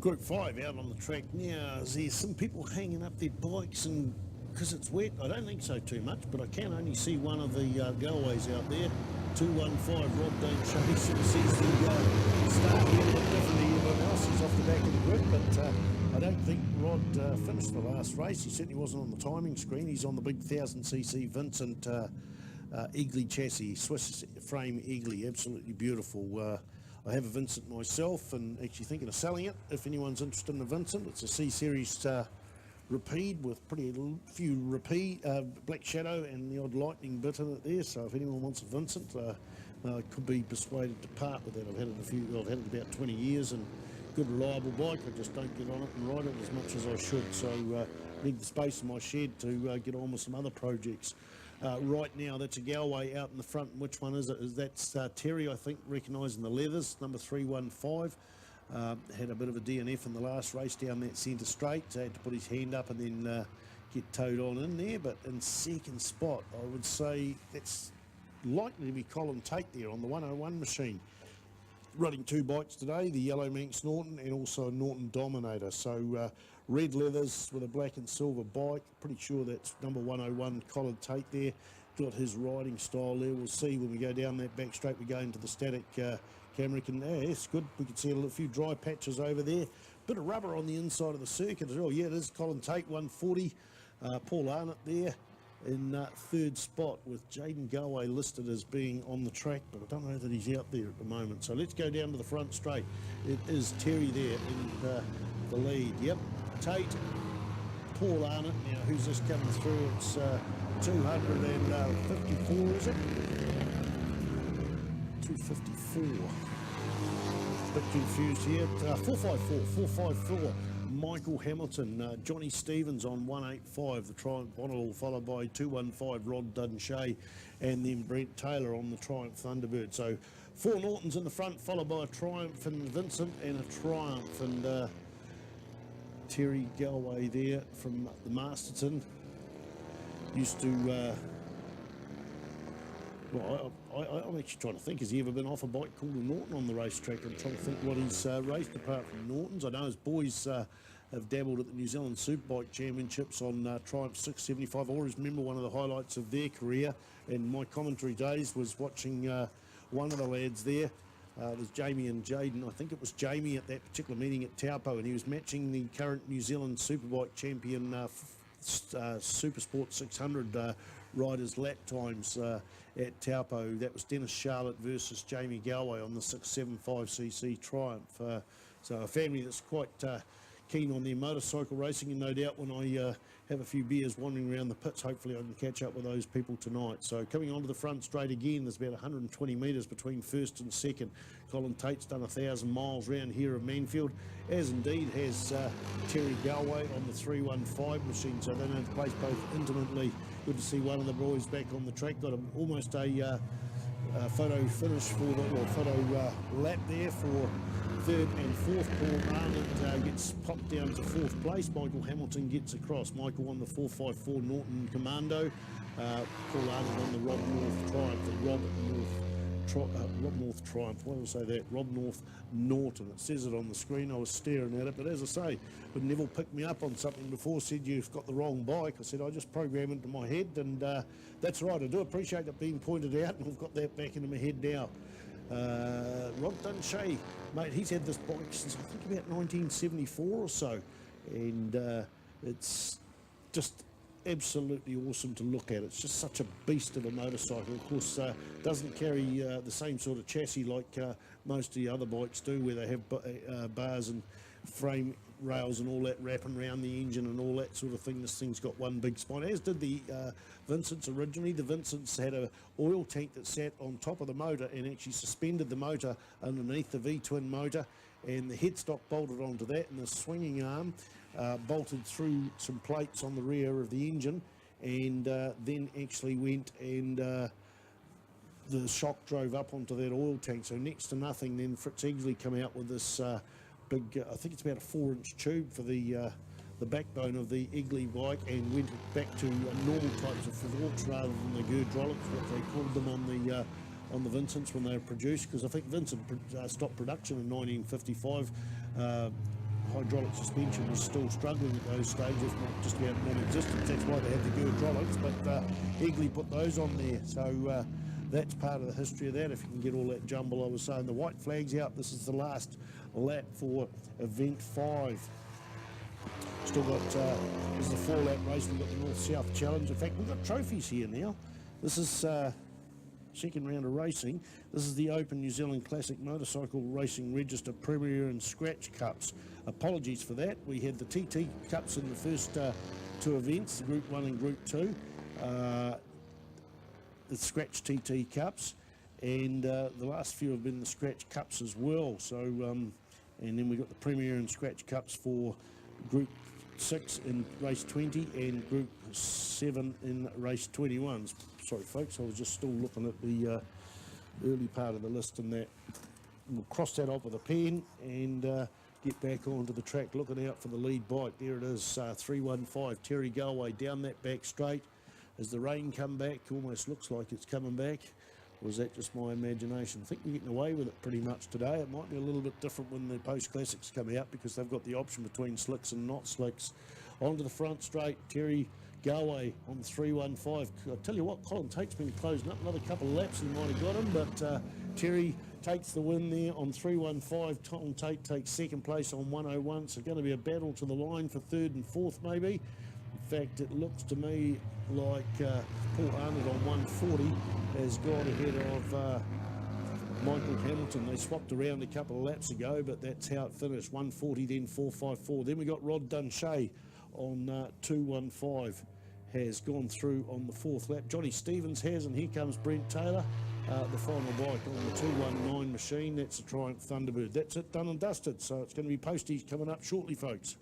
Group 5 out on the track now. There's some people hanging up their bikes, and because it's wet, I don't think so too much, but I can only see one of the Galways out there. 215 Rod Dane Shea sort of sees the start here a bit different to everyone else. He's off the back of the grid, but I don't think Rod finished the last race. He certainly wasn't on the timing screen. He's on the big 1000cc Vincent Eagly chassis, Swiss frame Eagly, absolutely beautiful. I have a Vincent myself and actually thinking of selling it if anyone's interested in a Vincent. It's a C-Series Rapide with pretty few Rapide, Black Shadow and the odd lightning bit in it there, so if anyone wants a Vincent, I could be persuaded to part with that. I've had it about 20 years and good reliable bike. I just don't get on it and ride it as much as I should, so need the space in my shed to get on with some other projects. Right now, that's a Galway out in the front. Which one is it? That's Terry, I think, recognising the leathers, number 315. Had a bit of a DNF in the last race down that centre straight, so had to put his hand up and then get towed on in there. But in second spot, I would say that's likely to be Colin Tate there on the 101 machine. Running two bikes today, the yellow Manx Norton and also a Norton Dominator. So red leathers with a black and silver bike. Pretty sure that's number 101 Colin Tate there. Got his riding style there. We'll see when we go down that back straight. We go into the static camera. It's good. We can see a few dry patches over there. Bit of rubber on the inside of the circuit as well. Yeah, it is Colin Tate, 140. Paul Arnott there in third spot with Jaden Galway listed as being on the track, but I don't know that he's out there at the moment. So let's go down to the front straight. It is Terry there in the lead. Yep, Tate, Paul Arnott. Now who's this coming through? It's 254, is it? 254. Bit confused here. 454. Michael Hamilton, Johnny Stevens on 185, the Triumph Bonneville, followed by 215 Rod Dunshay, and then Brent Taylor on the Triumph Thunderbird. So 4 Nortons in the front, followed by a Triumph and Vincent and a Triumph, and Terry Galway there from the Masterton. Used to, I'm actually trying to think, has he ever been off a bike called a Norton on the racetrack? I'm trying to think what he's raced apart from Nortons. I know his boys have dabbled at the New Zealand Superbike Championships on Triumph 675. I always remember one of the highlights of their career in my commentary days was watching one of the lads there. There's Jamie and Jaden. I think it was Jamie at that particular meeting at Taupo, and he was matching the current New Zealand Superbike champion Supersport 600 riders' lap times at Taupo. That was Dennis Charlotte versus Jamie Galway on the 675cc Triumph. So a family that's quite keen on their motorcycle racing, and no doubt when I have a few beers wandering around the pits, hopefully I can catch up with those people tonight. So coming onto the front straight again, there's about 120 metres between first and second. Colin Tate's done 1,000 miles round here of Manfield, as indeed has Terry Galway on the 315 machine, so they know the place both intimately. Good to see one of the boys back on the track. Got almost a photo finish for the photo lap there for third and fourth. Paul Arnott gets popped down to fourth place. Michael Hamilton gets across. Michael on the 454 Norton Commando. Paul Arnott on the Rob North Triumph. The Rob North Triumph. Why did I say that? Rob North Norton. It says it on the screen. I was staring at it, but as I say, when Neville picked me up on something before, said you've got the wrong bike, I said I just program it into my head, and that's right. I do appreciate it being pointed out, and I've got that back into my head now. Rod Dunshay, mate, he's had this bike since I think about 1974 or so, and it's just absolutely awesome to look at. It's just such a beast of a motorcycle. Of course, doesn't carry the same sort of chassis like most of the other bikes do, where they have bars and frame rails and all that wrapping around the engine and all that sort of thing. This thing's got one big spine, as did the Vincents originally. The Vincents had a oil tank that sat on top of the motor and actually suspended the motor underneath the V-twin motor, and the headstock bolted onto that, and the swinging arm bolted through some plates on the rear of the engine, and then actually went and the shock drove up onto that oil tank. So next to nothing. Then Fritz Eagsley come out with this big, I think it's about a 4-inch tube for the backbone of the Eagly bike, and went back to normal types of forks rather than the Gr5R2, what they called them on the Vincents when they were produced, because I think Vincent stopped production in 1955. hydraulic suspension was still struggling at those stages, not just about non-existent. That's why they had the Gr5R2s, but Egley put those on there. So that's part of the history of that, if you can get all that jumble I was saying. The white flag's out. This is the last lap for event 5. Still got, this is the 4-lap race. We've got the North-South Challenge. In fact, we've got trophies here now. This is second round of racing. This is the Open New Zealand Classic Motorcycle Racing Register Premier and Scratch Cups. Apologies for that. We had the TT Cups in the first 2 events, the Group 1 and Group 2. The Scratch TT Cups, and the last few have been the Scratch Cups as well. So, and then we got the Premier and Scratch Cups for Group 6 in race 20 and Group 7 in race 21. Sorry folks, I was just still looking at the early part of the list, and that we'll cross that off with a pen and get back onto the track, looking out for the lead bike. There it is, 315 Terry Galway down that back straight. As the rain come back, almost looks like it's coming back. Or is that just my imagination? I think we're getting away with it pretty much today. It might be a little bit different when the post-classics come out, because they've got the option between slicks and not slicks. Onto the front straight, Terry Galway on 315. I'll tell you what, Colin Tate's been closing up. Another couple of laps, he might have got him, but Terry takes the win there on 315. Colin Tate takes second place on 101. So going to be a battle to the line for third and fourth maybe. In fact, it looks to me like Paul Arnott on 140 has gone ahead of Michael Hamilton. They swapped around a couple of laps ago, but that's how it finished. 140, then 454. Then we got Rod Dunshay on 215, has gone through on the 4th lap. Johnny Stevens has, and here comes Brent Taylor, the final bike on the 219 machine. That's a Triumph Thunderbird. That's it, done and dusted. So it's going to be posties coming up shortly, folks.